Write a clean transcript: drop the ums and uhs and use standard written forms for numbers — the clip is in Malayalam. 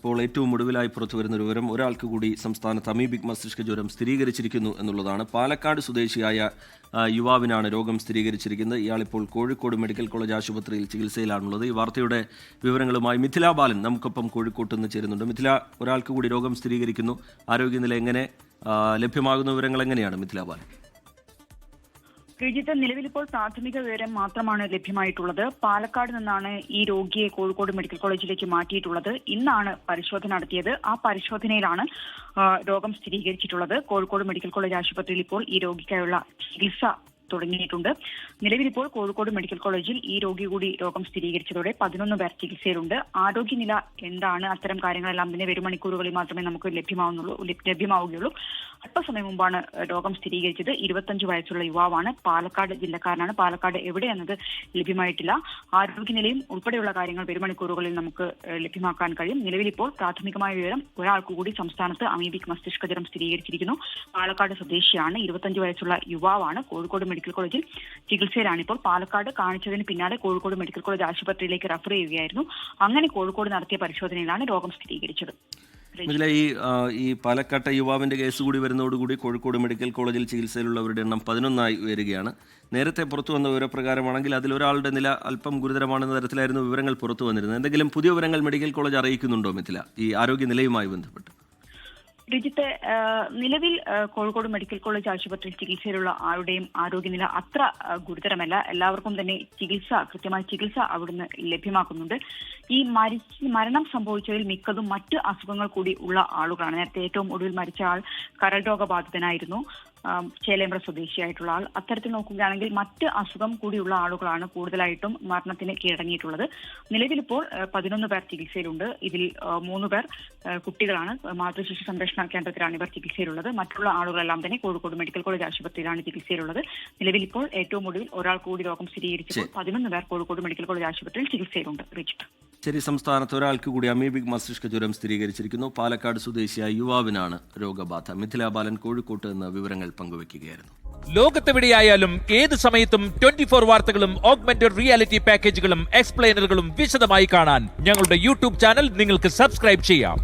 ഇപ്പോൾ ഏറ്റവും ഒടുവിലായി പുറത്തുവരുന്ന ഒരു വിവരം ഒരാൾക്ക് കൂടി സംസ്ഥാനത്ത് അമീബിക് മസ്തിഷ്ക ജ്വരം സ്ഥിരീകരിച്ചിരിക്കുന്നു എന്നുള്ളതാണ്. പാലക്കാട് സ്വദേശിയായ യുവാവിനാണ് രോഗം സ്ഥിരീകരിച്ചിരിക്കുന്നത്. ഇയാളിപ്പോൾ കോഴിക്കോട് മെഡിക്കൽ കോളേജ് ആശുപത്രിയിൽ ചികിത്സയിലാണുള്ളത്. ഈ വാർത്തയുടെ വിവരങ്ങളുമായി മിഥില ബാലൻ നമുക്കൊപ്പം കോഴിക്കോട്ട് നിന്ന് ചേരുന്നുണ്ട്. മിഥില, ഒരാൾക്ക് കൂടി രോഗം സ്ഥിരീകരിക്കുന്നു. ആരോഗ്യനില എങ്ങനെ, ലഭ്യമാകുന്ന വിവരങ്ങൾ എങ്ങനെയാണ് മിഥില ബാലൻ? ശ്രീജിത്ത്, നിലവിലിപ്പോൾ പ്രാഥമിക വിവരം മാത്രമാണ് ലഭ്യമായിട്ടുള്ളത്. പാലക്കാട് നിന്നാണ് ഈ രോഗിയെ കോഴിക്കോട് മെഡിക്കൽ കോളേജിലേക്ക് മാറ്റിയിട്ടുള്ളത്. ഇന്നാണ് പരിശോധന നടത്തിയത്. ആ പരിശോധനയിലാണ് രോഗം സ്ഥിരീകരിച്ചിട്ടുള്ളത്. കോഴിക്കോട് മെഡിക്കൽ കോളേജ് ആശുപത്രിയിൽ ഇപ്പോൾ ഈ രോഗിക്കായുള്ള ചികിത്സ തുടങ്ങിയിട്ടുണ്ട്. നിലവിലിപ്പോൾ കോഴിക്കോട് മെഡിക്കൽ കോളേജിൽ ഈ രോഗി കൂടി രോഗം സ്ഥിരീകരിച്ചതോടെ 11 പേർ ചികിത്സയിലുണ്ട്. ആരോഗ്യനില എന്താണ്, അത്തരം കാര്യങ്ങളെല്ലാം തന്നെ വരും മണിക്കൂറുകളിൽ മാത്രമേ നമുക്ക് ലഭ്യമാവുകയുള്ളൂ. അല്പസമയം മുമ്പാണ് രോഗം സ്ഥിരീകരിച്ചത്. 25 വയസ്സുള്ള യുവാവാണ്. പാലക്കാട് ജില്ലക്കാരനാണ്. പാലക്കാട് എവിടെയെന്നത് ലഭ്യമായിട്ടില്ല. ആരോഗ്യനിലയും ഉൾപ്പെടെയുള്ള കാര്യങ്ങൾ വരും മണിക്കൂറുകളിൽ നമുക്ക് ലഭ്യമാക്കാൻ കഴിയും. നിലവിലിപ്പോൾ പ്രാഥമികമായ വിവരം ഒരാൾക്ക് കൂടി സംസ്ഥാനത്ത് അമീബിക് മസ്തിഷ്ക ജ്വരം സ്ഥിരീകരിച്ചിരിക്കുന്നു. പാലക്കാട് സ്വദേശിയാണ്. 25 വയസ്സുള്ള യുവാവാണ്. കോഴിക്കോട് മെഡിക്കൽ കോളേജിൽ ചികിത്സയിലാണ്. ഇപ്പോൾ പാലക്കാട് കാണിച്ചതിന് പിന്നാലെ കോഴിക്കോട് മെഡിക്കൽ കോളേജ് ആശുപത്രിയിലേക്ക് റഫർ ചെയ്യുകയായിരുന്നു. അങ്ങനെ കോഴിക്കോട് നടത്തിയ പരിശോധനയിലാണ് രോഗം സ്ഥിരീകരിച്ചത്. ഈ പാലക്കാട്ടെ യുവാവിന്റെ കേസ് കൂടി വരുന്നതോടുകൂടി കോഴിക്കോട് മെഡിക്കൽ കോളേജിൽ ചികിത്സയിലുള്ളവരുടെ എണ്ണം 11 വരികയാണ്. നേരത്തെ പുറത്തു വന്ന വിവരപ്രകാരമാണെങ്കിൽ അതിലൊരാളുടെ നില അല്പം ഗുരുതരമാണെന്ന തരത്തിലായിരുന്നു വിവരങ്ങൾ പുറത്തു വന്നിരുന്നത്. എന്തെങ്കിലും പുതിയ വിവരങ്ങൾ മെഡിക്കൽ കോളേജ് അറിയിക്കുന്നുണ്ടോ മിഥില, ഈ ആരോഗ്യനിലയുമായി ബന്ധപ്പെട്ട്? രജിത്തെ, നിലവിൽ കോഴിക്കോട് മെഡിക്കൽ കോളേജ് ആശുപത്രിയിൽ ചികിത്സയിലുള്ള ആരുടെയും ആരോഗ്യനില അത്ര ഗുരുതരമല്ല. എല്ലാവർക്കും തന്നെ കൃത്യമായ ചികിത്സ അവിടുന്ന് ലഭ്യമാക്കുന്നുണ്ട്. ഈ മരണം സംഭവിച്ചതിൽ മിക്കതും മറ്റ് അസുഖങ്ങൾ കൂടി ഉള്ള ആളുകളാണ്. നേരത്തെ ഏറ്റവും ഒടുവിൽ മരിച്ച ആൾ കരൾ രോഗബാധിതനായിരുന്നു, ചേലേമ്പ്ര സ്വദേശിയായിട്ടുള്ള ആൾ. അത്തരത്തിൽ നോക്കുകയാണെങ്കിൽ മറ്റ് അസുഖം കൂടിയുള്ള ആളുകളാണ് കൂടുതലായിട്ടും മരണത്തിന് കീഴടങ്ങിയിട്ടുള്ളത്. നിലവിലിപ്പോൾ 11 പേർ ചികിത്സയിലുണ്ട്. ഇതിൽ 3 പേർ കുട്ടികളാണ്. മാതൃശിശു സംരക്ഷണ കേന്ദ്രത്തിലാണ് ഇവർ ചികിത്സയിലുള്ളത്. മറ്റുള്ള ആളുകളെല്ലാം തന്നെ കോഴിക്കോട് മെഡിക്കൽ കോളേജ് ആശുപത്രിയിലാണ് ചികിത്സയിലുള്ളത്. നിലവിലിപ്പോൾ ഏറ്റവും ഒടുവിൽ ഒരാൾക്ക് കൂടി രോഗം സ്ഥിരീകരിച്ചപ്പോൾ 11 പേർ കോഴിക്കോട് മെഡിക്കൽ കോളേജ് ആശുപത്രിയിൽ ചികിത്സയിലുണ്ട്. റിജിത്ത്, ശരി, സംസ്ഥാനത്ത് ഒരാൾക്ക് കൂടി അമീബിക് മസ്തിഷ്ക ജ്വരം സ്ഥിരീകരിച്ചിരിക്കുന്നു. പാലക്കാട് സ്വദേശിയായ യുവാവിനാണ് രോഗബാധ. മിഥില ബാലൻ കോഴിക്കോട്ട് നിന്ന് വിവരങ്ങൾ പങ്കുവയ്ക്കുകയായിരുന്നു. ലോകത്തെവിടെയായാലും ഏത് സമയത്തും 24 വാർത്തകളും ഓഗ്മെന്റഡ് റിയാലിറ്റി പാക്കേജുകളും എക്സ്പ്ലെയിനറുകളും വിശദമായി കാണാൻ ഞങ്ങളുടെ യൂട്യൂബ് ചാനൽ നിങ്ങൾക്ക് സബ്സ്ക്രൈബ് ചെയ്യാം.